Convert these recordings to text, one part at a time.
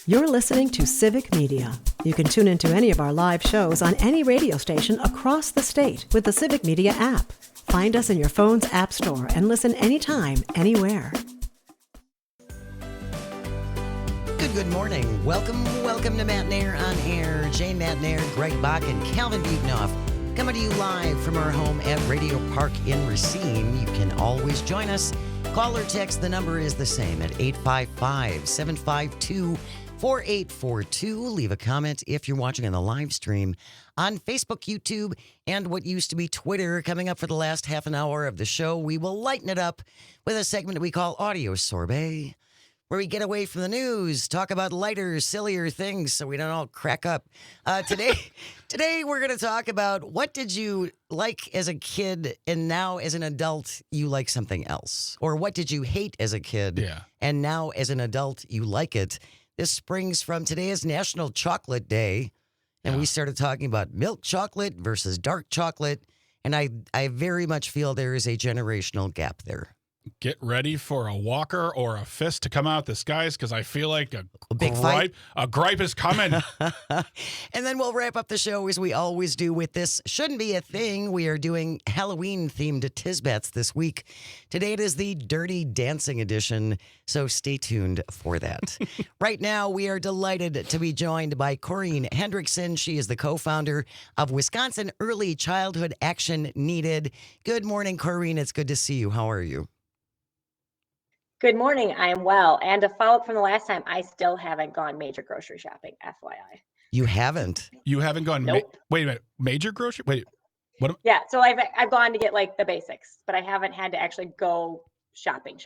You're listening to Civic Media. You can tune into any of our live shows on any radio station across the state with the Civic Media app. Find us in your phone's app store and listen anytime, anywhere. Good morning. Welcome to Matnair on Air. Jane Matnair, Greg Bach, and Calvin Bugnoff coming to you live from our home at Radio Park in Racine. You can always join us. Call or text. The number is the same at 855-752-4842. Leave a comment if you're watching on the live stream on Facebook, YouTube, and what used to be Twitter. Coming up for the last half an hour of the show, we will lighten it up with a segment we call Audio Sorbet, where we get away from the news, talk about lighter, sillier things so we don't all crack up. Today we're going to talk about what did you like as a kid and now as an adult you like something else? Or what did you hate as a kid and now as an adult you like it? This springs from today is National Chocolate Day, and we started talking about milk chocolate versus dark chocolate, and I very much feel there is a generational gap there. Get ready for a walker or a fist to come out the skies because I feel like a big fight. A gripe is coming. And then we'll wrap up the show as we always do with this shouldn't be a thing. We are doing Halloween-themed Tisbets this week. Today it is the Dirty Dancing edition, so stay tuned for that. Right now, we are delighted to be joined by Corinne Hendrickson. She is the co-founder of Wisconsin Early Childhood Action Needed. Good morning, Corinne. It's good to see you. How are you? Good morning. I am well. And to follow up from the last time, I still haven't gone major grocery shopping, FYI. You haven't? You haven't gone? Nope. Wait a minute. Major grocery? Wait. What? Yeah. So I've gone to get like the basics, but I haven't had to actually go shopping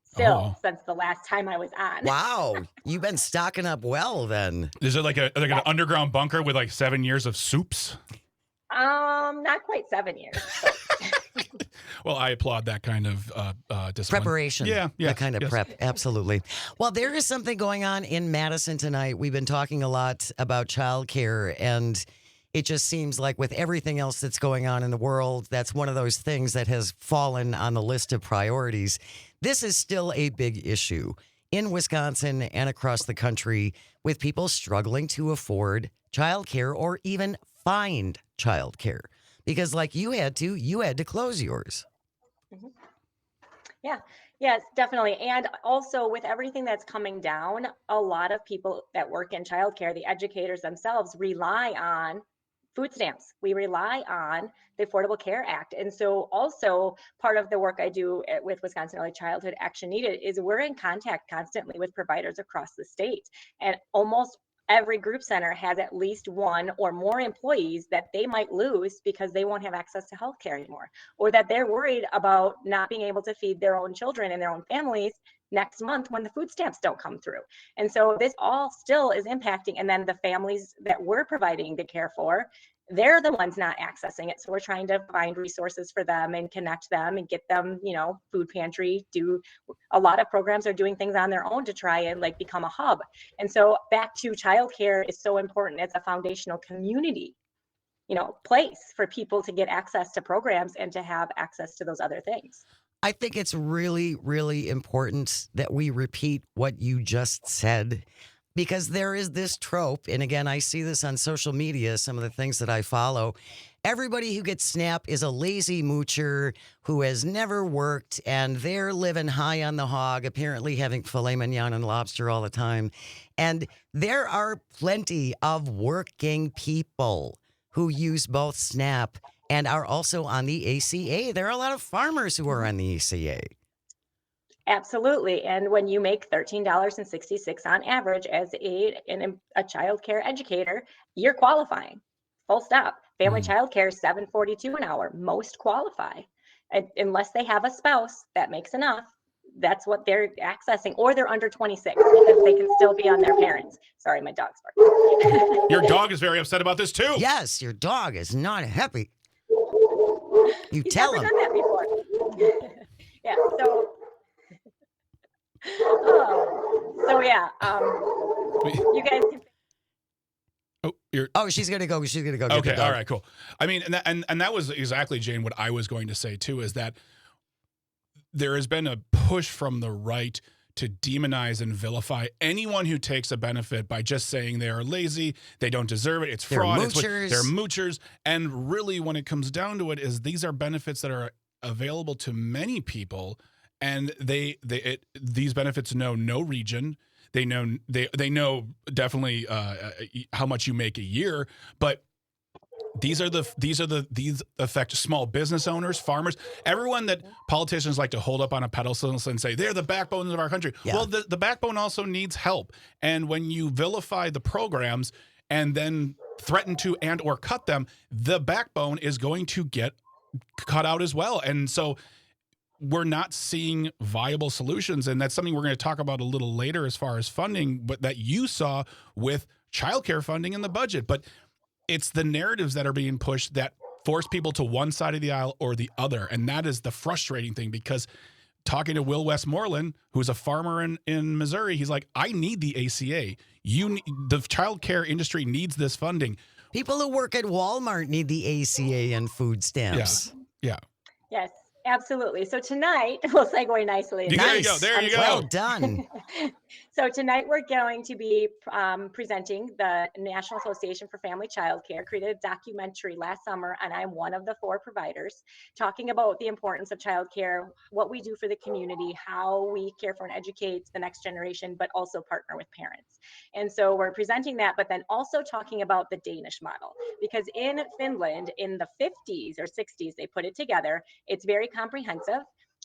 still since the last time I was on. Wow. You've been stocking up well then. Is it like an underground bunker with like 7 years of soups? Not quite 7 years. Well, I applaud that kind of discipline. Preparation. Yeah. That kind of prep. Absolutely. Well, there is something going on in Madison tonight. We've been talking a lot about childcare, and it just seems like with everything else that's going on in the world, that's one of those things that has fallen on the list of priorities. This is still a big issue in Wisconsin and across the country with people struggling to afford childcare or even find childcare. Because like you had to close yours. Mm-hmm. Yeah, yes, definitely. And also with everything that's coming down, a lot of people that work in childcare, the educators themselves rely on food stamps. We rely on the Affordable Care Act. And so also part of the work I do with Wisconsin Early Childhood Action Needed is we're in contact constantly with providers across the state. And almost every group center has at least one or more employees that they might lose because they won't have access to healthcare anymore, or that they're worried about not being able to feed their own children and their own families next month when the food stamps don't come through. And so this all still is impacting. And then the families that we're providing the care for, they're the ones not accessing it. So we're trying to find resources for them and connect them and get them, food pantry, do a lot of programs are doing things on their own to try and like become a hub. And so back to childcare is so important. It's a foundational community, place for people to get access to programs and to have access to those other things. I think it's really, really important that we repeat what you just said. Because there is this trope, and again, I see this on social media, some of the things that I follow. Everybody who gets SNAP is a lazy moocher who has never worked, and they're living high on the hog, apparently having filet mignon and lobster all the time. And there are plenty of working people who use both SNAP and are also on the ACA. There are a lot of farmers who are on the ACA. Absolutely. And when you make $13.66 on average as a child care educator, you're qualifying. Full stop. Family child care is $7.42 an hour. Most qualify. Unless they have a spouse that makes enough, that's what they're accessing. Or they're under 26 because they can still be on their parents. Sorry, my dog's barking. Your dog is very upset about this too. Yes, your dog is not happy. You tell him. Never done that before. Yeah, so you guys can. She's gonna go. She's gonna go. Okay, all right, cool. I mean, and that was exactly, Jane, what I was going to say too, is that there has been a push from the right to demonize and vilify anyone who takes a benefit by just saying they are lazy, they don't deserve it, it's They're fraud, moochers. they're moochers. And really, when it comes down to it, is these are benefits that are available to many people, and these benefits know no region. They know definitely how much you make a year, but these affect small business owners, farmers, everyone that politicians like to hold up on a pedestal and say they're the backbone of our country. Yeah. Well, the backbone also needs help. And when you vilify the programs and then threaten to and or cut them, the backbone is going to get cut out as well. And so we're not seeing viable solutions. And that's something we're going to talk about a little later as far as funding, but that you saw with childcare funding in the budget. But it's the narratives that are being pushed that force people to one side of the aisle or the other. And that is the frustrating thing, because talking to Will Westmoreland, who's a farmer in Missouri, he's like, I need the ACA. The child care industry needs this funding. People who work at Walmart need the ACA and food stamps. Yeah. Yes, absolutely. So tonight, we'll segue nicely. There you go. There you go. Well done. So tonight we're going to be presenting the National Association for Family Childcare created a documentary last summer, and I'm one of the 4 providers, talking about the importance of childcare, what we do for the community, how we care for and educate the next generation, but also partner with parents. And so we're presenting that, but then also talking about the Danish model, because in Finland in the 50s or 60s, they put it together. It's very comprehensive.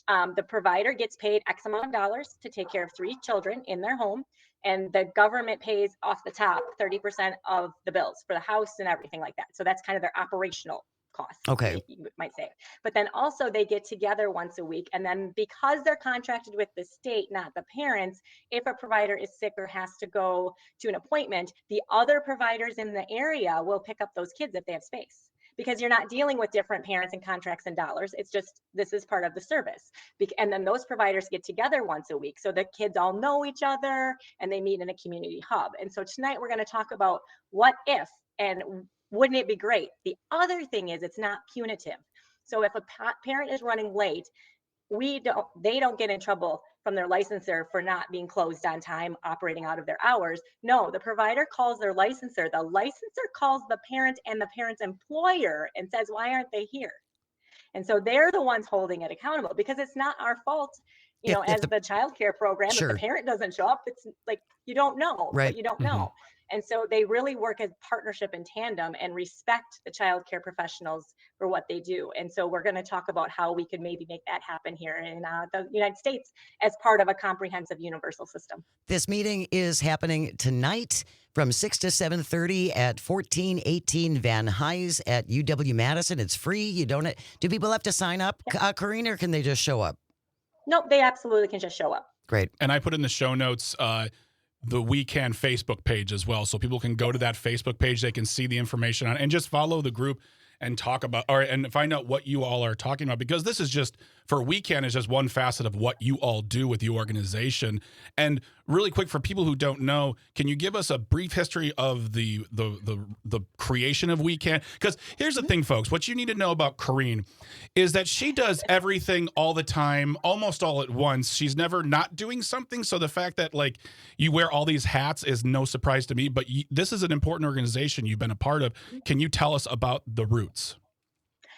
The provider gets paid X amount of dollars to take care of 3 children in their home, and the government pays off the top 30% of the bills for the house and everything like that. So that's kind of their operational costs, Okay. you might say. But then also they get together once a week, and then because they're contracted with the state, not the parents, if a provider is sick or has to go to an appointment, the other providers in the area will pick up those kids if they have space. Because you're not dealing with different parents and contracts and dollars. It's just, this is part of the service. And then those providers get together once a week. So the kids all know each other and they meet in a community hub. And so tonight we're going to talk about what if, and wouldn't it be great? The other thing is it's not punitive. So if a parent is running late, they don't get in trouble from their licensor for not being closed on time, operating out of their hours. No, the provider calls their licensor. The licensor calls the parent and the parent's employer and says, why aren't they here? And so they're the ones holding it accountable, because it's not our fault, as the child care program, Sure. if the parent doesn't show up, it's like, you don't know, Right. but you don't know. And so they really work as partnership in tandem and respect the child care professionals for what they do. And so we're going to talk about how we could maybe make that happen here in the United States as part of a comprehensive universal system. This meeting is happening tonight from 6 to 7:30 at 1418 Van Nuys at UW-Madison. It's free. Do people have to sign up, Corrine, or can they just show up? Nope, they absolutely can just show up. Great. And I put in the show notes the We Can Facebook page as well. So people can go to that Facebook page. They can see the information on it and just follow the group and talk about and find out what you all are talking about, because this is just for We Can is just one facet of what you all do with the organization. And really quick, for people who don't know, can you give us a brief history of the creation of We Can? Because here's the thing, folks, what you need to know about Corrine is that she does everything all the time, almost all at once. She's never not doing something. So the fact that like you wear all these hats is no surprise to me, but this is an important organization you've been a part of. Can you tell us about the roots?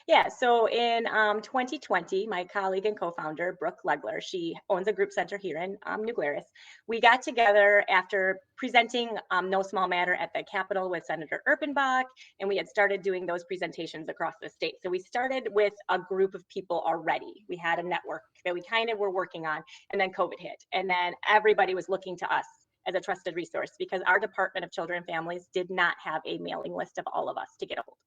Yeah, so in 2020, my colleague and co-founder, Brooke Legler, she owns a group center here in New Glarus. We got together after presenting No Small Matter at the Capitol with Senator Erpenbach, and we had started doing those presentations across the state. So we started with a group of people already. We had a network that we kind of were working on, and then COVID hit. And then everybody was looking to us as a trusted resource, because our Department of Children and Families did not have a mailing list of all of us to get a hold of.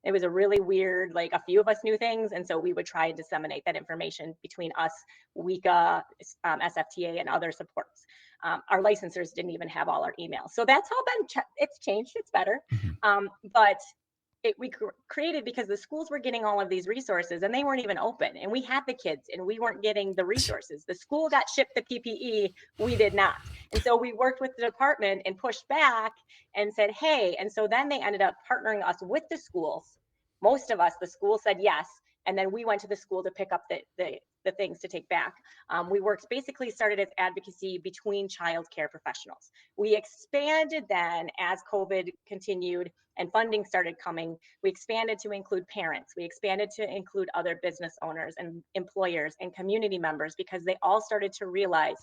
It was a really weird, like a few of us knew things. And so we would try and disseminate that information between us, WICA, SFTA, and other supports. Our licensors didn't even have all our emails. So that's all it's changed, it's better. But we created because the schools were getting all of these resources and they weren't even open. And we had the kids and we weren't getting the resources. The school got shipped the PPE, we did not. And so we worked with the department and pushed back and said, hey, and so then they ended up partnering us with the schools. Most of us, the school said yes. And then we went to the school to pick up the the things to take back. We worked, basically started as advocacy between childcare professionals. We expanded then as COVID continued and funding started coming. We expanded to include parents. We expanded to include other business owners and employers and community members, because they all started to realize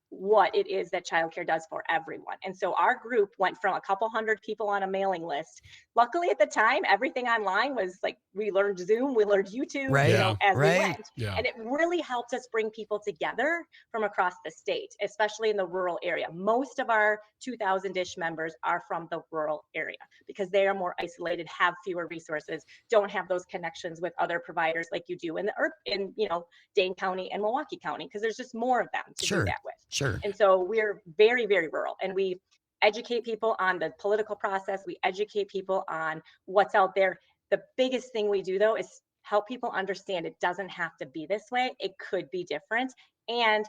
what it is that childcare does for everyone. And so our group went from a couple hundred people on a mailing list. Luckily at the time, everything online was like, we learned Zoom, we learned YouTube, Right. as Right. we went. Yeah. And it really helped us bring people together from across the state, especially in the rural area. Most of our 2,000-ish members are from the rural area because they are more isolated, have fewer resources, don't have those connections with other providers like you do in Dane County and Milwaukee County, because there's just more of them to Sure. do that with. Sure. And so we're very, very rural, and we educate people on the political process. We educate people on what's out there. The biggest thing we do, though, is help people understand it doesn't have to be this way. It could be different. And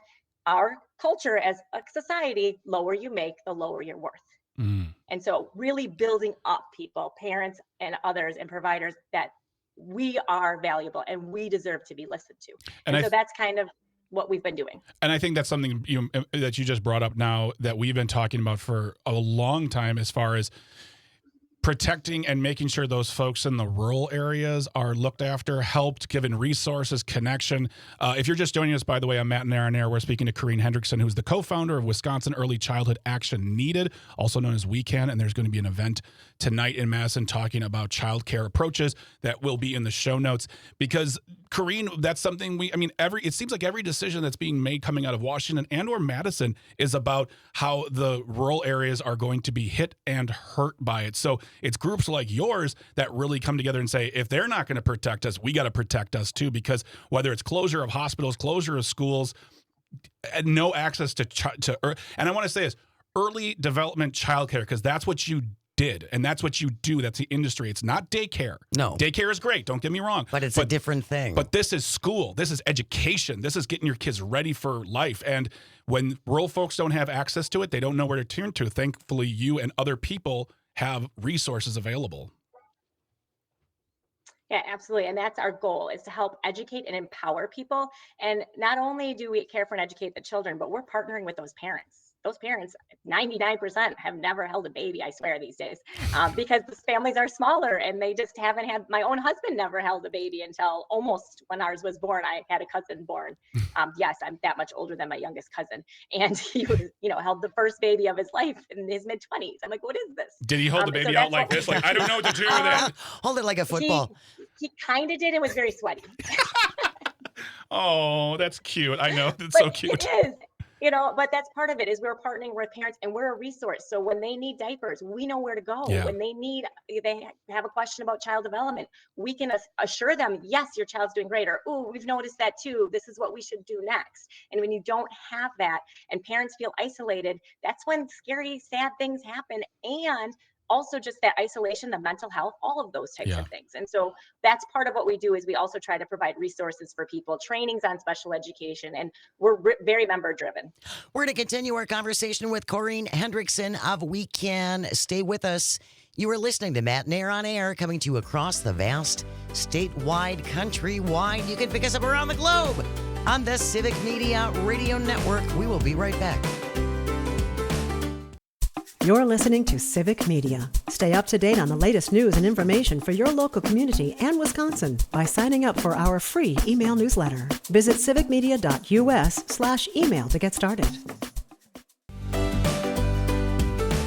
our culture as a society, lower you make, the lower your worth. And so really building up people, parents and others and providers, that we are valuable and we deserve to be listened to. And so that's kind of what we've been doing. And I think that's something that you just brought up now that we've been talking about for a long time, as far as protecting and making sure those folks in the rural areas are looked after, helped, given resources, connection. If you're just joining us, by the way, I'm Matt Nair on Air. We're speaking to Corrine Hendrickson, who's the co-founder of Wisconsin Early Childhood Action Needed, also known as WeCan. And there's going to be an event tonight in Madison talking about childcare approaches that will be in the show notes. Because Corrine, that's something it seems like every decision that's being made coming out of Washington and or Madison is about how the rural areas are going to be hit and hurt by it. So it's groups like yours that really come together and say, if they're not going to protect us, we got to protect us too, because whether it's closure of hospitals, closure of schools, no access to and I want to say this, early development childcare, because that's what you did, and that's what you do. That's the industry. It's not daycare. No. Daycare is great, don't get me wrong. But it's a different thing. But this is school. This is education. This is getting your kids ready for life. And when rural folks don't have access to it, they don't know where to turn to. Thankfully, you and other people have resources available. Yeah, absolutely. And that's our goal, is to help educate and empower people. And not only do we care for and educate the children, but we're partnering with those parents. Those parents, 99% have never held a baby, I swear, these days, because the families are smaller and they just haven't had. My own husband never held a baby until almost when ours was born. I had a cousin born. Yes, I'm that much older than my youngest cousin. And he was, held the first baby of his life in his mid-20s. I'm like, what is this? Did he hold the baby out like this? Like, I don't know what to do with it. Hold it like a football. He kind of did and was very sweaty. Oh, that's cute. I know. That's so cute. It is. But that's part of it, is we're partnering with parents, and we're a resource. So when they need diapers, we know where to go. Yeah. When they have a question about child development, we can assure them, yes, your child's doing great, or, oh, we've noticed that too. This is what we should do next. And when you don't have that and parents feel isolated, that's when scary, sad things happen. And also just that isolation, the mental health, all of those types of things. And so that's part of what we do, is we also try to provide resources for people, trainings on special education, and we're very member driven. We're going to continue our conversation with Corrine Hendrickson of WeCan. Stay with us. You are listening to Matt Nair on Air, coming to you across the vast, statewide, countrywide. You can pick us up around the globe on the Civic Media Radio Network. We will be right back. You're listening to Civic Media. Stay up to date on the latest news and information for your local community and Wisconsin by signing up for our free email newsletter. Visit civicmedia.us/email to get started.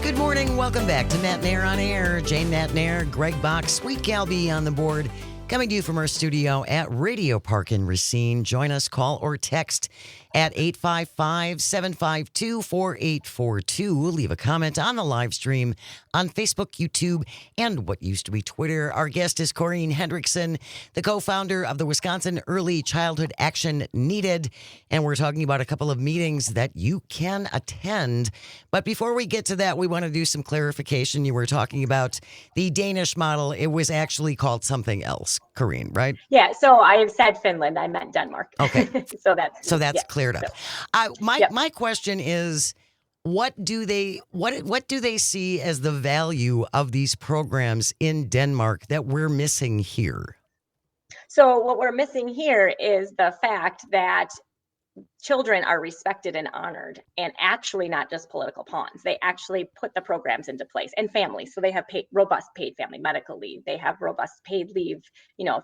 Good morning. Welcome back to Matt Nair on Air. Jane Matt Nair, Greg Bach, Sweet Galby on the board. Coming to you from our studio at Radio Park in Racine. Join us, call or text at 855-752-4842. Leave a comment on the live stream on Facebook, YouTube, and what used to be Twitter. Our guest is Corrine Hendrickson, the co-founder of the Wisconsin Early Childhood Action Needed. And we're talking about a couple of meetings that you can attend. But before we get to that, we want to do some clarification. You were talking about the Danish model. It was actually called something else, Corrine, right? Yeah, so I have said Finland. I meant Denmark. Okay. So that's cleared up. My question is, what do they see as the value of these programs in Denmark that we're missing here? So what we're missing here is the fact that children are respected and honored, and actually not just political pawns. They actually put the programs into place, and families. So they have robust paid family medical leave. They have robust paid leave,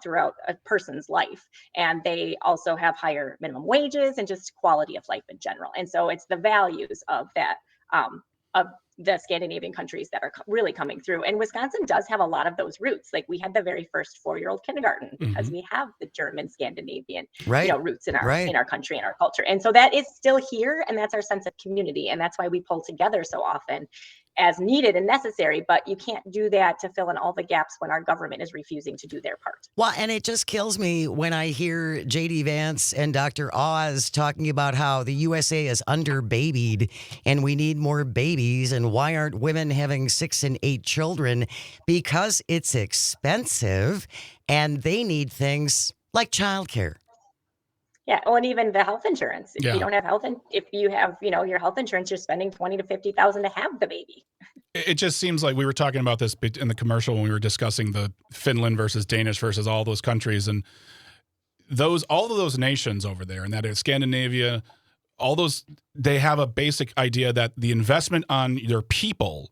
throughout a person's life. And they also have higher minimum wages and just quality of life in general. And so it's the values of that, of the Scandinavian countries that are really coming through. And Wisconsin does have a lot of those roots. Like we had the very first 4-year-old kindergarten because we have the German Scandinavian, roots in our country and our culture. And so that is still here, and that's our sense of community. And that's why we pull together so often as needed and necessary, but you can't do that to fill in all the gaps when our government is refusing to do their part. Well, and it just kills me when I hear J.D. Vance and Dr. Oz talking about how the USA is under-babied and we need more babies, and why aren't women having 6 and 8 children? Because it's expensive and they need things like childcare. Yeah, well, and even the health insurance. If Yeah. you don't have if you have, your health insurance, you're spending $20,000 to $50,000 to have the baby. It just seems like we were talking about this in the commercial when we were discussing the Finland versus Danish versus all those countries, and all of those nations over there, and that is Scandinavia, all those, they have a basic idea that the investment on their people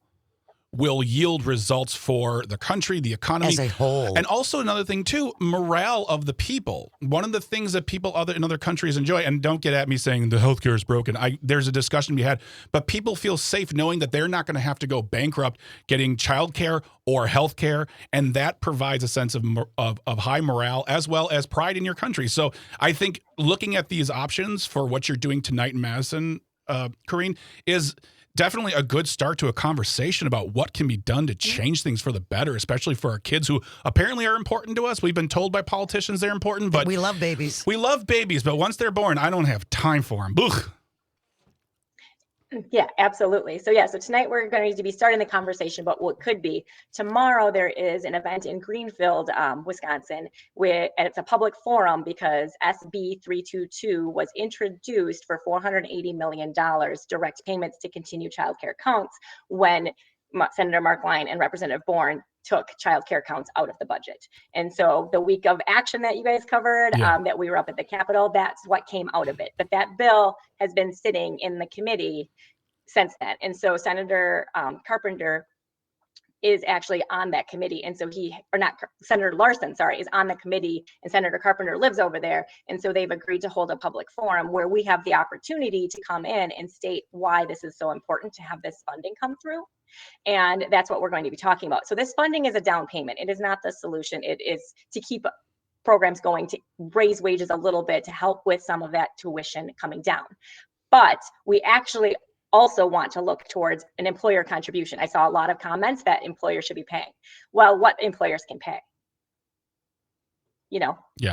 will yield results for the country, the economy as a whole. And also another thing too, morale of the people. One of the things that people in other countries enjoy, and don't get at me saying the healthcare is broken. There's a discussion to be had, but people feel safe knowing that they're not going to have to go bankrupt getting childcare or healthcare, and that provides a sense of high morale as well as pride in your country. So I think looking at these options for what you're doing tonight in Madison, Corrine, is definitely a good start to a conversation about what can be done to change things for the better, especially for our kids who apparently are important to us. We've been told by politicians they're important, but we love babies. We love babies, but once they're born, I don't have time for them. Ugh. Yeah, absolutely. So tonight we're going to be starting the conversation about what could be. Tomorrow there is an event in Greenfield, Wisconsin, and it's a public forum because SB 322 was introduced for $480 million direct payments to continue child care counts when Senator Mark Lyon and Representative Bourne took child care counts out of the budget. And so the week of action that you guys covered, that we were up at the Capitol, that's what came out of it. But that bill has been sitting in the committee since then. And so Senator Carpenter is actually on that committee. And so Senator Larson, is on the committee, and Senator Carpenter lives over there. And so they've agreed to hold a public forum where we have the opportunity to come in and state why this is so important to have this funding come through. And that's what we're going to be talking about. So this funding is a down payment. It is not the solution. It is to keep programs going, to raise wages a little bit, to help with some of that tuition coming down. But we actually also want to look towards an employer contribution. I saw a lot of comments that employers should be paying. Well, what employers can pay?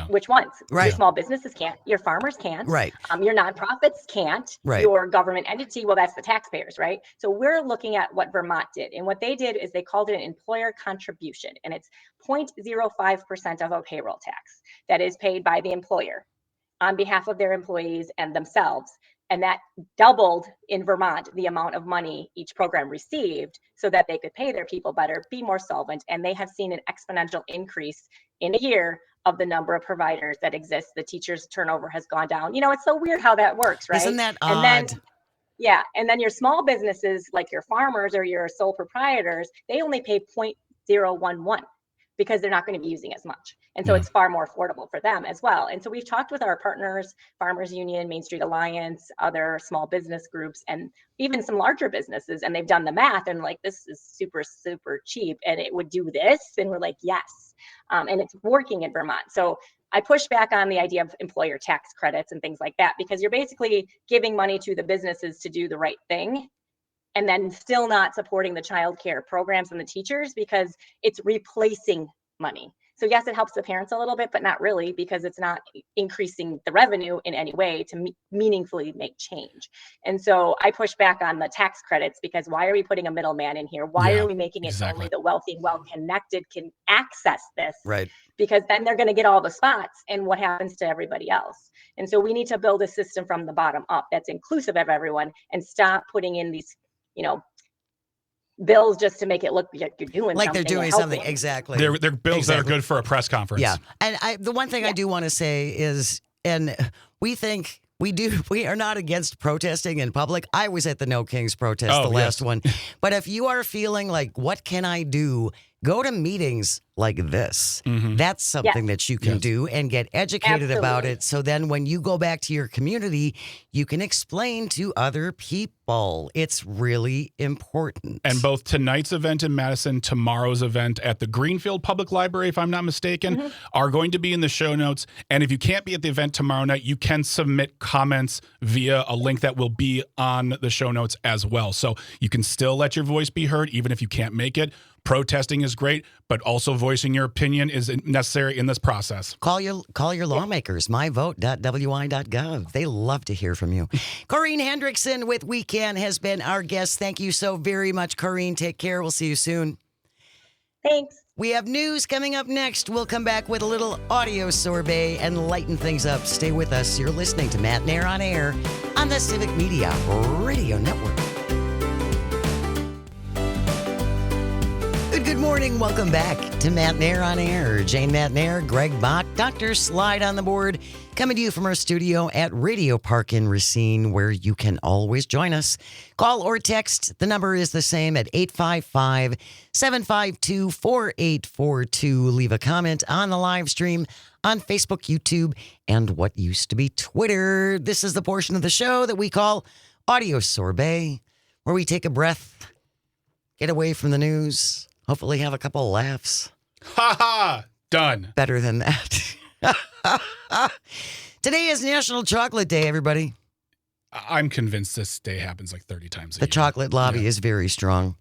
Which ones? Right. Your small businesses can't. Your farmers can't. Right. Your nonprofits can't. Right. Your government entity, well, that's the taxpayers, right? So we're looking at what Vermont did. And what they did is they called it an employer contribution. And it's 0.05% of a payroll tax that is paid by the employer on behalf of their employees and themselves. And that doubled in Vermont the amount of money each program received so that they could pay their people better, be more solvent. And they have seen an exponential increase in a year of the number of providers that exist. The teachers' turnover has gone down. It's so weird how that works, right? Isn't that odd? And then your small businesses, like your farmers or your sole proprietors, they only pay 0.011 because they're not going to be using as much. And so it's far more affordable for them as well. And so we've talked with our partners, Farmers Union, Main Street Alliance, other small business groups, and even some larger businesses. And they've done the math and like, this is super, super cheap. And it would do this. And we're like, yes. And it's working in Vermont. So I push back on the idea of employer tax credits and things like that, because you're basically giving money to the businesses to do the right thing, and then still not supporting the childcare programs and the teachers because it's replacing money. So yes, it helps the parents a little bit, but not really, because it's not increasing the revenue in any way to meaningfully make change. And so I push back on the tax credits, because why are we putting a middleman in here? Why are we making it only the wealthy and well-connected can access this? Right. Because then they're going to get all the spots, and what happens to everybody else? And so we need to build a system from the bottom up that's inclusive of everyone, and stop putting in these, bills just to make it look like you're doing Like something. they're doing and something. helping. Exactly. They're bills that are Exactly. good for a press conference. Yeah. And the one thing I do want to say is, and we think we are not against protesting in public. I was at the No Kings protest, Oh, the last yes. one. But if you are feeling like, what can I do? Go to meetings like this. That's something that you can Yes. do and get educated about Absolutely. it. So then when you go back to your community, you can explain to other people. It's really important. And both tonight's event in Madison, tomorrow's event at the Greenfield Public Library, if I'm not mistaken, are going to be in the show notes. And if you can't be at the event tomorrow night, you can submit comments via a link that will be on the show notes as well. So you can still let your voice be heard, even if you can't make it. Protesting is great, but also voicing your opinion is necessary in this process. Call your lawmakers, myvote.wi.gov. They love to hear from you. Corrine Hendrickson with We Can has been our guest. Thank you so very much, Corrine. Take care. We'll see you soon. Thanks. We have news coming up next. We'll come back with a little audio sorbet and lighten things up. Stay with us. You're listening to Matt Nair on Air on the Civic Media Radio Network. Good morning. Welcome back to Matt Nair on Air. Jane Matt Nair, Greg Bach, Dr. Slide on the board, coming to you from our studio at Radio Park in Racine, where you can always join us. Call or text. The number is the same at 855-752-4842. Leave a comment on the live stream on Facebook, YouTube, and what used to be Twitter. This is the portion of the show that we call Audio Sorbet, where we take a breath, get away from the news, hopefully have a couple of laughs. Ha ha! Done. Better than that. Today is National Chocolate Day, everybody. I'm convinced this day happens like 30 times a The year. chocolate lobby is very strong.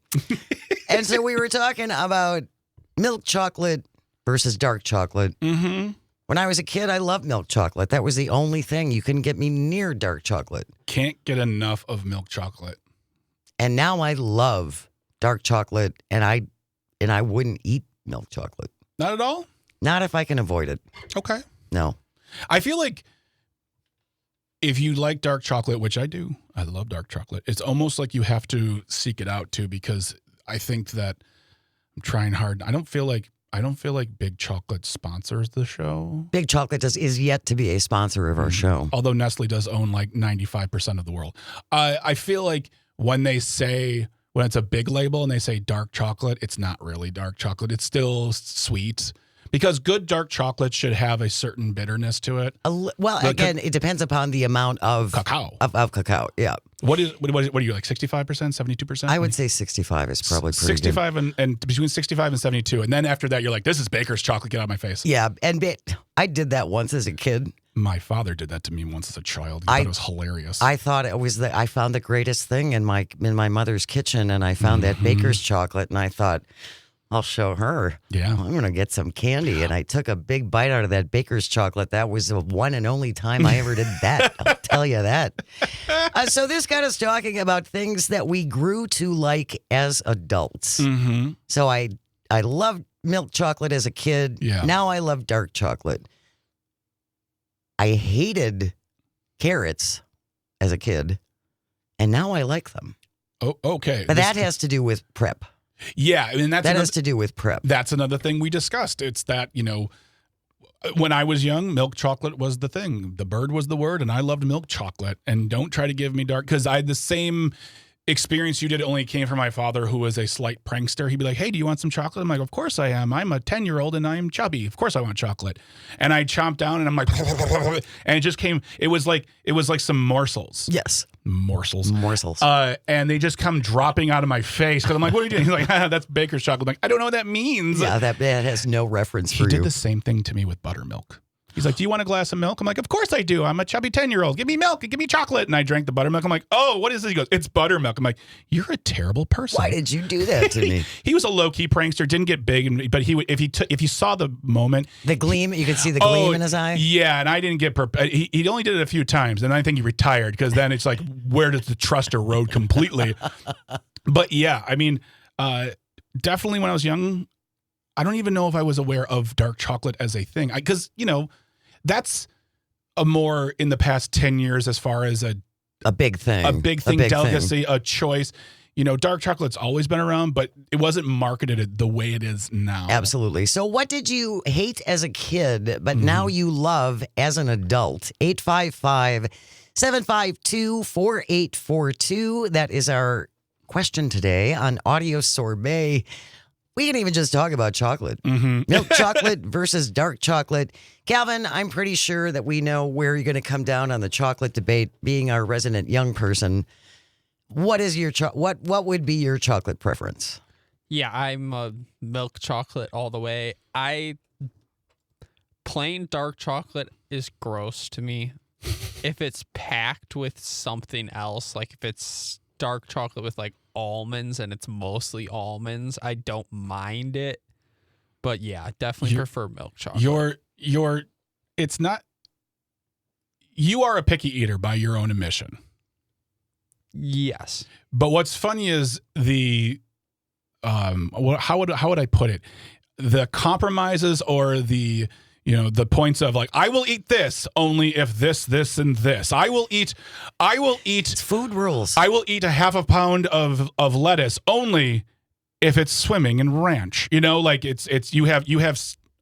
And so we were talking about milk chocolate versus dark chocolate. Mm-hmm. When I was a kid, I loved milk chocolate. That was the only thing. You couldn't get me near dark chocolate. Can't get enough of milk chocolate. And now I love dark chocolate, and I wouldn't eat milk chocolate. Not at all? Not if I can avoid it. Okay. No. I feel like if you like dark chocolate, which I do, I love dark chocolate. It's almost like you have to seek it out too, because I think that I'm trying hard. I don't feel like Big Chocolate sponsors the show. Big Chocolate is yet to be a sponsor of our show. Although Nestle does own like 95% of the world. I feel like when it's a big label and they say dark chocolate, it's not really dark chocolate. It's still sweet. Because good dark chocolate should have a certain bitterness to it. Well, again, it depends upon the amount of Cacao. Of cacao. Yeah, What are you like? 65%, 72%? I would say 65 is probably pretty 65 and between 65 and 72. And then after that, you're like, this is Baker's chocolate. Get out of my face. good. Yeah, and I did that once as a kid. My father did that to me once as a child. He thought it was hilarious. I thought it was I found the greatest thing in my mother's kitchen, and I found that Baker's chocolate, and I thought, I'll show her. Yeah. I'm going to get some candy. And I took a big bite out of that Baker's chocolate. That was the one and only time I ever did that. I'll tell you that. So this got us talking about things that we grew to like as adults. Mm-hmm. So I loved milk chocolate as a kid. Yeah. Now I love dark chocolate. I hated carrots as a kid. And now I like them. Oh, okay. But that has to do with prep. Yeah. I mean, That has to do with prep. That's another thing we discussed. It's that, when I was young, milk chocolate was the thing. The bird was the word, and I loved milk chocolate. And don't try to give me dark, because I had the same experience you did. It only came from my father, who was a slight prankster. He'd be like, hey, do you want some chocolate? I'm like, of course I am. I'm a 10-year-old and I'm chubby. Of course I want chocolate. And I chomped down and I'm like, and it just came, it was like some morsels. Yes. Morsels. And they just come dropping out of my face, because I'm like, what are you doing? He's like, that's Baker's chocolate. I'm like, I don't know what that means. Yeah, that has no reference for He did you. the same thing to me with buttermilk. He's like, do you want a glass of milk? I'm like, of course I do. I'm a chubby 10-year-old. Give me milk. Give me chocolate. And I drank the buttermilk. I'm like, oh, what is this? He goes, it's buttermilk. I'm like, you're a terrible person. Why did you do that to me? He was a low-key prankster. Didn't get big, but if you saw the moment, The gleam, you could see the gleam in his eye. Yeah, and I didn't get. He only did it a few times, and I think he retired, because then it's like, where does the trust erode completely? But yeah, I mean, definitely when I was young, I don't even know if I was aware of dark chocolate as a thing, because that's a more in the past 10 years as far as a A big thing. big thing, delicacy, a choice. dark chocolate's always been around, but it wasn't marketed the way it is now. Absolutely. So what did you hate as a kid, but now you love as an adult? 855-752-4842. That is our question today on Audio Sorbet. We can even just talk about chocolate. Milk chocolate versus dark chocolate. Calvin, I'm pretty sure that we know where you're going to come down on the chocolate debate, being our resident young person. What is your what would be your chocolate preference? Yeah, I'm a milk chocolate all the way. Plain dark chocolate is gross to me. If it's packed with something else, like if it's dark chocolate with like almonds and it's mostly almonds, I don't mind it. But yeah, definitely prefer milk chocolate. It's not, you are a picky eater by your own admission. Yes. But what's funny is how would I put it? The compromises or the points of like, I will eat this only if this, and this. I will eat. It's food rules. I will eat a half a pound of lettuce only if it's swimming in ranch. Like it's you have. I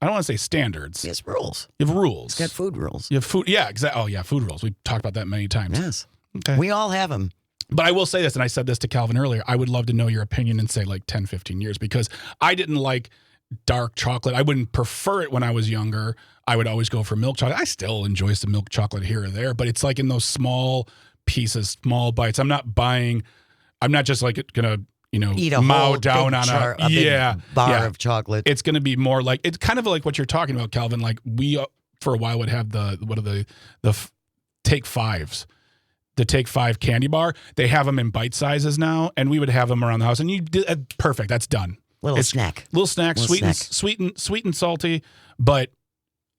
don't want to say standards. Yes, rules. You have rules. It's got food rules. You have food. Yeah, exactly. Oh yeah, food rules. We've talked about that many times. Yes. Okay. We all have them. But I will say this, and I said this to Calvin earlier, I would love to know your opinion in, say, like 10, 15 years, because I didn't like dark chocolate. I wouldn't prefer it when I was younger. I would always go for milk chocolate. I still enjoy some milk chocolate here or there, but it's like in those small pieces, small bites. I'm not just like going to, Eat a mow whole down big on big bar of chocolate. It's going to be more like, it's kind of like what you're talking about, Calvin. Like we, for a while, would have the Take Fives. The Take 5 candy bar. They have them in bite sizes now, and we would have them around the house. And you did perfect. That's done. Little snack, sweet and salty. But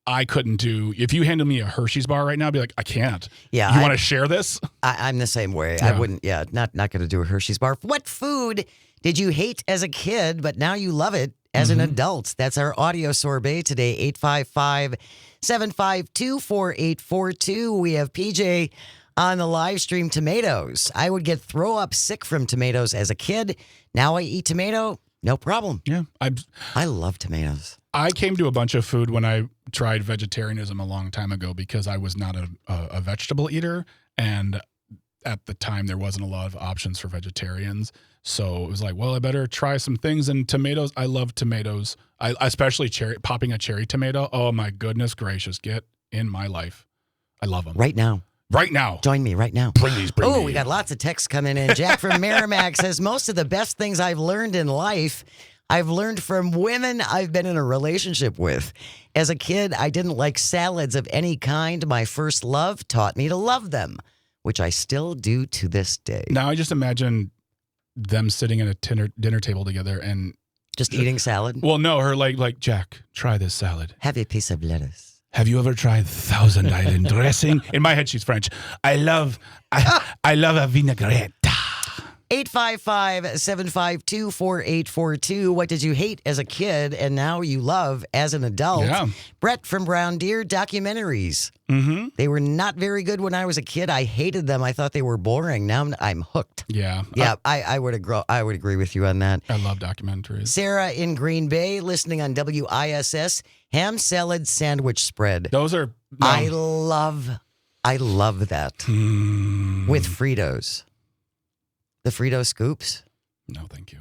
I couldn't do. If you handed me a Hershey's bar right now, I'd be like, I can't. Yeah, you want to share this? I'm the same way. Yeah. I wouldn't. Yeah, not going to do a Hershey's bar. What food did you hate as a kid, but now you love it as an adult? That's our audio sorbet today. 855-752-4842. We have PJ on the live stream. Tomatoes. I would get throw up sick from tomatoes as a kid. Now I eat tomato, no problem. Yeah, I love tomatoes. I came to a bunch of food when I tried vegetarianism a long time ago because I was not a vegetable eater, and at the time there wasn't a lot of options for vegetarians. So it was like, well, I better try some things. And tomatoes, I love tomatoes. I especially popping a cherry tomato. Oh my goodness gracious, get in my life. I love them. Right now. Join me right now. Bring these. Oh, we got lots of texts coming in. Jack from Merrimack says, most of the best things I've learned in life, I've learned from women I've been in a relationship with. As a kid, I didn't like salads of any kind. My first love taught me to love them, which I still do to this day. Now I just imagine them sitting at a dinner table together and just eating salad. Well, no, her like Jack, try this salad. Have a piece of lettuce. Have you ever tried Thousand Island dressing? In my head, she's French. I love a vinaigrette. 855-752-4842. What did you hate as a kid and now you love as an adult? Yeah. Brett from Brown Deer, documentaries. Mm-hmm. They were not very good when I was a kid. I hated them. I thought they were boring. Now I'm hooked. Yeah. Yeah, I would agree with you on that. I love documentaries. Sarah in Green Bay, listening on WISS, ham salad sandwich spread. Those are... No. I love that. With Fritos. The Frito scoops? No, thank you.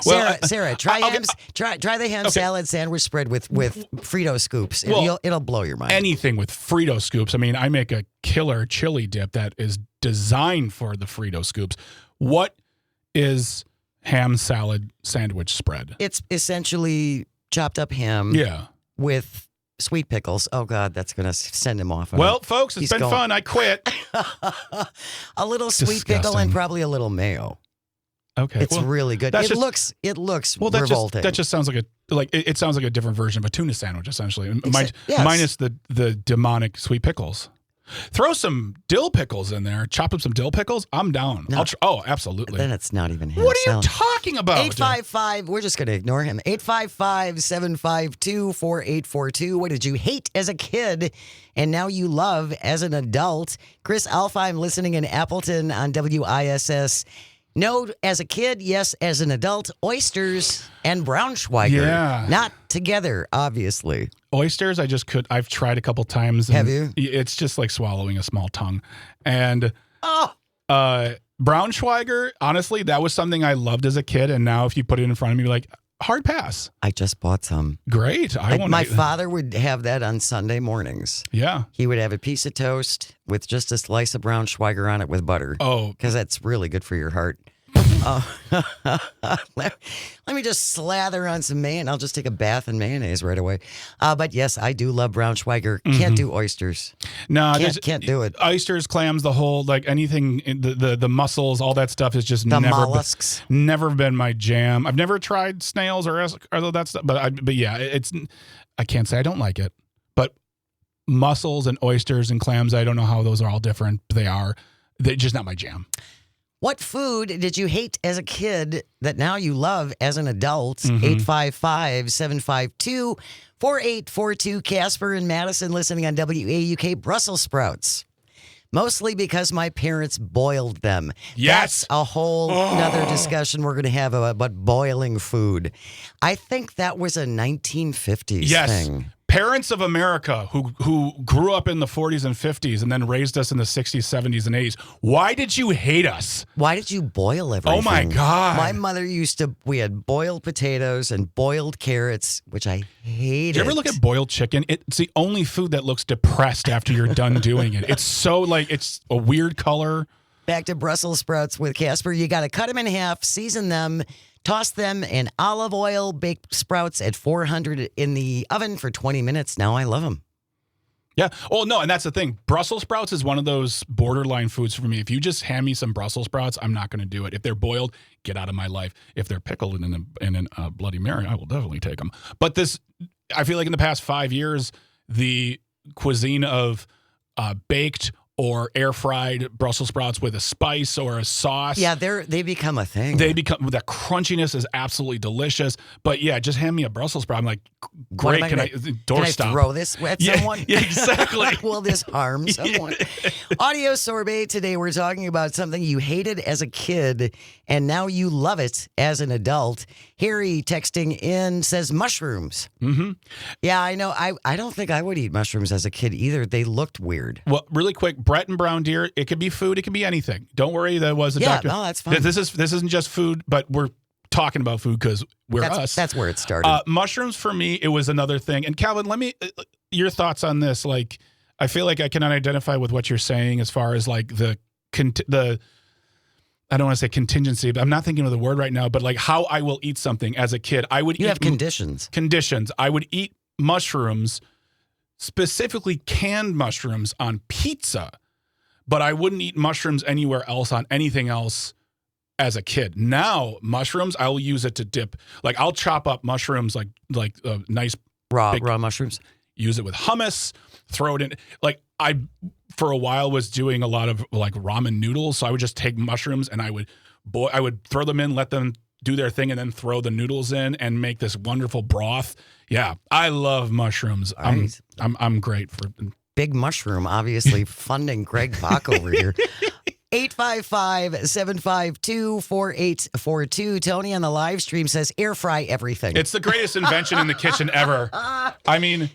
Well, Sarah, try the ham salad sandwich spread with Frito scoops. It'll blow your mind. Anything with Frito scoops. I mean, I make a killer chili dip that is designed for the Frito scoops. What is ham salad sandwich spread? It's essentially chopped up ham with sweet pickles. Oh, God, that's going to send him off. Well, folks, it's been fun. I quit. A little sweet pickle and probably a little mayo. Okay, it's really good. It looks revolting. That just sounds like it sounds like a different version of a tuna sandwich, essentially, yes. minus the demonic sweet pickles. Throw some dill pickles in there. Chop up some dill pickles. I'm down. No. Absolutely. Then it's not even ham What are you salad. talking about? 855. We're just going to ignore him. 855-752-4842. What did you hate as a kid and now you love as an adult? Chris Alfheim listening in Appleton on WISS. No, as a kid, yes. As an adult, oysters and Braunschweiger. Yeah. Not together, obviously. Oysters, I've tried a couple times. Have you? It's just like swallowing a small tongue. And Oh, Braunschweiger, honestly, that was something I loved as a kid. And now if you put it in front of me, like, hard pass. I just bought some. Great. My father would have that on Sunday mornings. Yeah. He would have a piece of toast with just a slice of Braunschweiger on it with butter. Oh, Because that's really good for your heart. Let me just slather on some mayonnaise. I'll just take a bath in mayonnaise right away. But yes, I do love Braunschweiger. Can't do oysters. no, Can't do it. Oysters, clams, the whole, like anything, the mussels, all that stuff is just The never mollusks. never been my jam. I've never tried snails or that stuff, but yeah, I can't say I don't like it. But mussels and oysters and clams, I don't know how those are all different. They're just not my jam. What food did you hate as a kid that now you love as an adult? Mm-hmm. 855-752-4842. Casper and Madison listening on WAUK. Brussels sprouts. Mostly because my parents boiled them. Yes. That's a whole nother discussion we're going to have about boiling food. I think that was a 1950s Yes. thing. Parents of America who grew up in the 40s and 50s and then raised us in the 60s, 70s, and 80s. Why did you hate us? Why did you boil everything? Oh, my God. My mother we had boiled potatoes and boiled carrots, which I hated. Did you ever look at boiled chicken? It's the only food that looks depressed after you're done doing it. It's so it's a weird color. Back to Brussels sprouts with Casper. You got to cut them in half, season them, toss them in olive oil, bake sprouts at 400 in the oven for 20 minutes. Now I love them. Yeah. Oh, no. And that's the thing. Brussels sprouts is one of those borderline foods for me. If you just hand me some Brussels sprouts, I'm not going to do it. If they're boiled, get out of my life. If they're pickled in a Bloody Mary, I will definitely take them. But I feel like in the past 5 years, the cuisine of baked or air fried Brussels sprouts with a spice or a sauce. Yeah, they become a thing. The crunchiness is absolutely delicious. But yeah, just hand me a Brussels sprout. I'm like, great. Can I throw this at someone? Yeah, exactly. Will this harm someone? Audio sorbet today. We're talking about something you hated as a kid and now you love it as an adult. Harry texting in says mushrooms. Mm-hmm. Yeah, I know. I don't think I would eat mushrooms as a kid either. They looked weird. Well, really quick, Brett and Brown Deer, it could be food, it could be anything. Don't worry, that was a doctor. No, that's fine. This isn't just food, but we're talking about food because we're us. That's where it started. Mushrooms for me, it was another thing. And Calvin, let me your thoughts on this. Like, I feel like I cannot identify with what you're saying as far as like the I don't want to say contingency, but I'm not thinking of the word right now. But like how I will eat something as a kid, I would. You have conditions. Conditions. I would eat mushrooms, specifically canned mushrooms, on pizza, but I wouldn't eat mushrooms anywhere else on anything else as a kid. Now mushrooms, I'll use it to dip. Like I'll chop up mushrooms like nice raw mushrooms. Use it with hummus. Throw it in. Like I, for a while, was doing a lot of like ramen noodles. So I would just take mushrooms and I would throw them in, let them do their thing, and then throw the noodles in and make this wonderful broth. Yeah, I love mushrooms. Right. I'm great for Big Mushroom, obviously funding Greg Bach over here. 855-752-4842. Tony on the live stream says air fry everything. It's the greatest invention in the kitchen ever. I mean,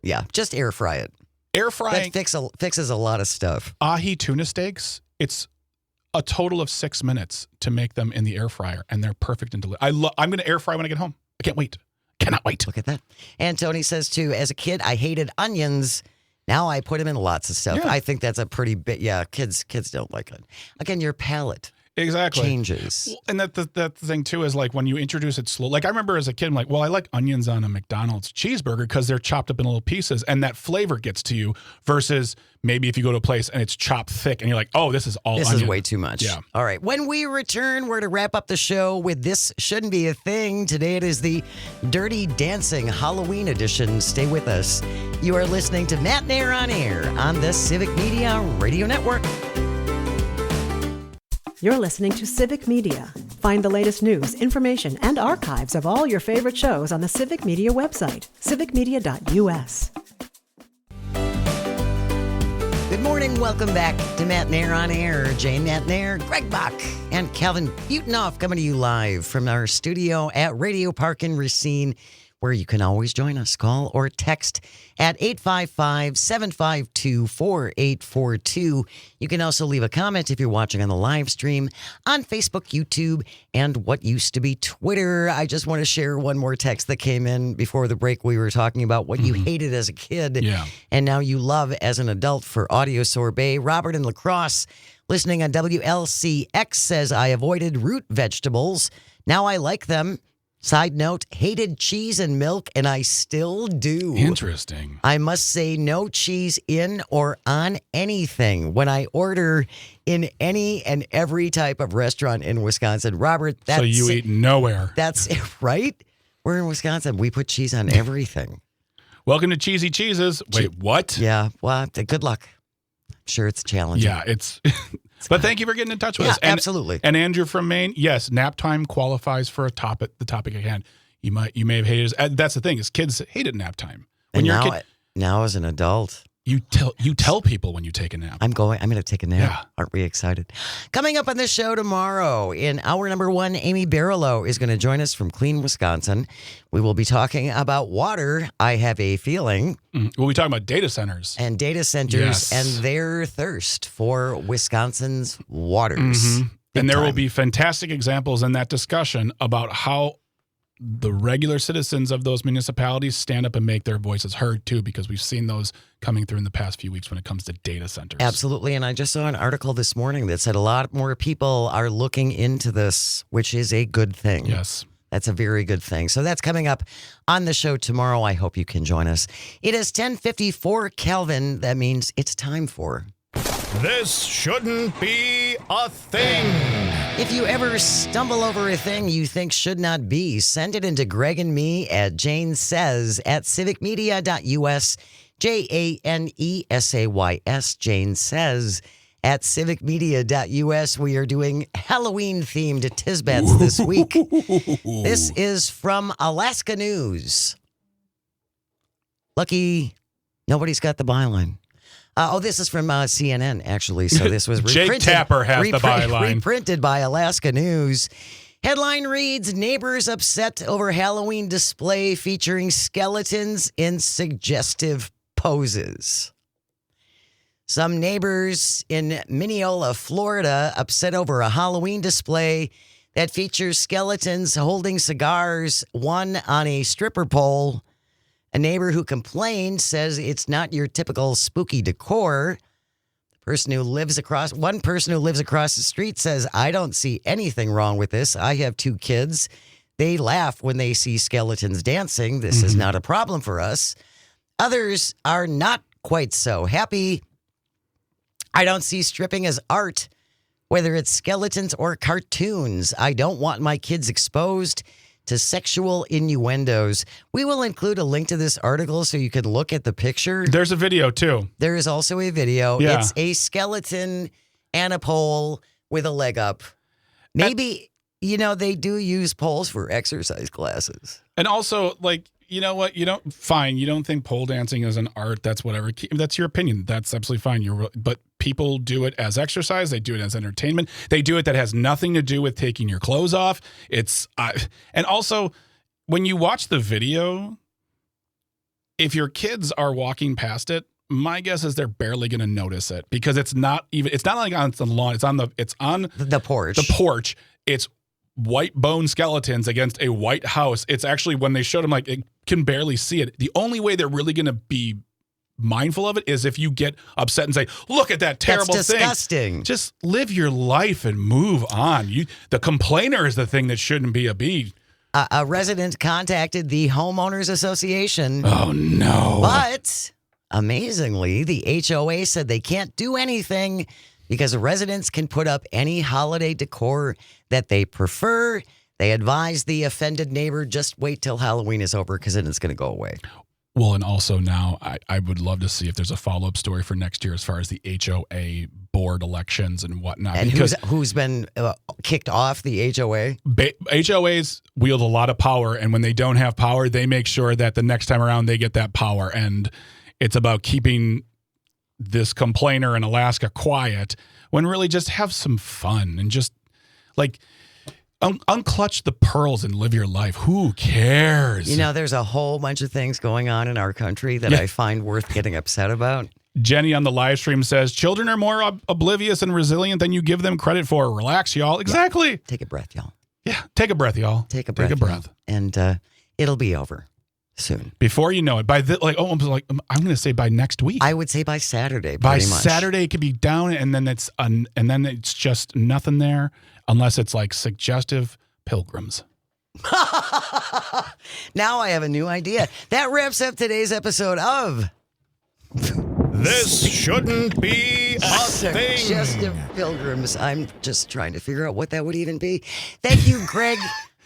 yeah, just air fry it. Air frying that fixes a lot of stuff. Ahi tuna steaks. It's a total of 6 minutes to make them in the air fryer, and they're perfect and delicious. I'm going to air fry when I get home. I can't wait. Cannot wait. Look at that. And Tony says too, as a kid, I hated onions. Now I put them in lots of stuff. Yeah. I think that's a pretty big, kids don't like it. Again, your palate exactly changes. Well, and that thing too is like when you introduce it slow. Like I remember as a kid, I'm like, well, I like onions on a McDonald's cheeseburger because they're chopped up in little pieces, and that flavor gets to you. Versus maybe if you go to a place and it's chopped thick, and you're like, oh, this is all. This onion. is way too much. Yeah. All right. When we return, we're to wrap up the show with This Shouldn't Be a Thing. Today it is the Dirty Dancing Halloween edition. Stay with us. You are listening to Matt Nair on Air on the Civic Media Radio Network. You're listening to Civic Media. Find the latest news, information, and archives of all your favorite shows on the Civic Media website, civicmedia.us. Good morning. Welcome back to Matt Nair on Air. Jane Matt Nair, Greg Bach, and Calvin Butenoff coming to you live from our studio at Radio Park in Racine, where you can always join us. Call or text at 855-752-4842. You can also leave a comment if you're watching on the live stream on Facebook, YouTube, and what used to be Twitter. I just want to share one more text that came in before the break. We were talking about what you hated as a kid and now you love as an adult for Audio Sorbet. Robert in La Crosse, listening on WLCX, says, I avoided root vegetables. Now I like them. Side note, hated cheese and milk, and I still do. Interesting. I must say no cheese in or on anything when I order in any and every type of restaurant in Wisconsin. Robert, that's... So you eat nowhere. That's right. We're in Wisconsin. We put cheese on everything. Welcome to Cheesy Cheeses. Wait, what? Yeah, well, good luck. I'm sure it's challenging. Yeah, it's... But thank you for getting in touch with us. Yeah, absolutely. And Andrew from Maine, yes, nap time qualifies for the topic at hand. You may have hated it. That's the thing, is kids hated nap time. When And you're now, a kid, now as an adult, you tell people when you take a nap. I'm going to take a nap. Yeah. Aren't we excited? Coming up on the show tomorrow, in hour number 1, Amy Barlow is going to join us from Clean, Wisconsin. We will be talking about water, I have a feeling, We'll be talking about data centers. and data centers Yes. and their thirst for Wisconsin's waters. Big And there will time. be fantastic examples in that discussion about how the regular citizens of those municipalities stand up and make their voices heard too, because we've seen those coming through in the past few weeks when it comes to data centers. Absolutely. And I just saw an article this morning that said a lot more people are looking into this, which is a good thing. Yes. That's a very good thing. So that's coming up on the show tomorrow. I hope you can join us. It is 10:54 Kelvin. That means it's time for... This shouldn't be a thing. If you ever stumble over a thing you think should not be, send it into Greg and me at Jane Says at civicmedia.us. JANESAYS. Jane Says at civicmedia.us. We are doing Halloween-themed Tisbets this week. This is from Alaska News. Lucky nobody's got the byline. This is from CNN, actually. So this was Jake reprinted. Tapper has the byline. Reprinted by Alaska News. Headline reads, neighbors upset over Halloween display featuring skeletons in suggestive poses. Some neighbors in Mineola, Florida, upset over a Halloween display that features skeletons holding cigars, one on a stripper pole. A neighbor who complained says it's not your typical spooky decor. One person who lives across the street says, I don't see anything wrong with this. I have 2 kids. They laugh when they see skeletons dancing. This is not a problem for us. Others are not quite so happy. I don't see stripping as art, whether it's skeletons or cartoons. I don't want my kids exposed to sexual innuendos. We will include a link to this article so you can look at the picture. There's a video too. There is also a video. Yeah. It's a skeleton and a pole with a leg up. Maybe, they do use poles for exercise classes. And also, like, you know what? You don't think pole dancing is an art. That's whatever. That's your opinion. That's absolutely fine. But people do it as exercise. They do it as entertainment. They do it that has nothing to do with taking your clothes off. And also, when you watch the video, if your kids are walking past it, my guess is they're barely going to notice it because it's not like on the lawn. It's on the porch. The porch. It's white bone skeletons against a white house. It's actually, when they showed them, like, it can barely see it. The only way they're really going to be mindful of it is if you get upset and say, look at that terrible That's disgusting. thing. Just live your life and move on. The complainer is the thing that shouldn't be a bee. A resident contacted the Homeowners Association. Oh, no. But amazingly, the HOA said they can't do anything because residents can put up any holiday decor that they prefer. They advise the offended neighbor, just wait till Halloween is over because then it's going to go away. Well, and also now I would love to see if there's a follow-up story for next year as far as the HOA board elections and whatnot. And because who's been kicked off the HOA? HOAs wield a lot of power, and when they don't have power, they make sure that the next time around they get that power. And it's about keeping this complainer in Alaska quiet, when really just have some fun and just like unclutch the pearls and live your life. Who cares? You know, there's a whole bunch of things going on in our country that I find worth getting upset about. Jenny on the live stream says, children are more oblivious and resilient than you give them credit for. Relax, y'all. Exactly. Take a breath, y'all. Yeah. Take a breath, y'all. Take a breath. Y'all. And it'll be over soon. Before you know it, I'm going to say by next week. I would say by Saturday. By pretty much. Saturday, it could be down, and then it's just nothing there, unless it's like suggestive pilgrims. Now I have a new idea. That wraps up today's episode of This shouldn't be a thing. Suggestive Pilgrims. I'm just trying to figure out what that would even be. Thank you, Greg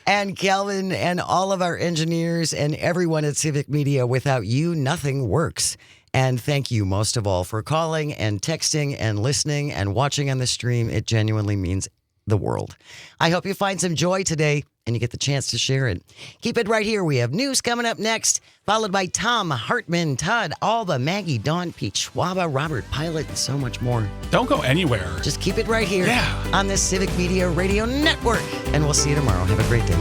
and Calvin and all of our engineers and everyone at Civic Media. Without you, nothing works. And thank you most of all for calling and texting and listening and watching on the stream. It genuinely means the world. I hope you find some joy today and you get the chance to share it. Keep it right here. We have news coming up next, followed by Tom, Hartman, Todd, Alba, Maggie, Dawn, Pete, Schwaba, Robert, Pilot, and so much more. Don't go anywhere. Just keep it right here on this Civic Media Radio Network. And we'll see you tomorrow. Have a great day.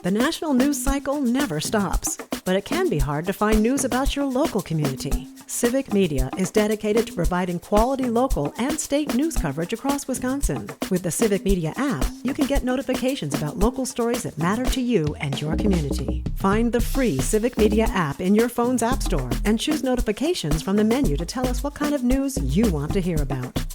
The national news cycle never stops, but it can be hard to find news about your local community. Civic Media is dedicated to providing quality local and state news coverage across Wisconsin. With the Civic Media app, you can get notifications about local stories that matter to you and your community. Find the free Civic Media app in your phone's app store and choose notifications from the menu to tell us what kind of news you want to hear about.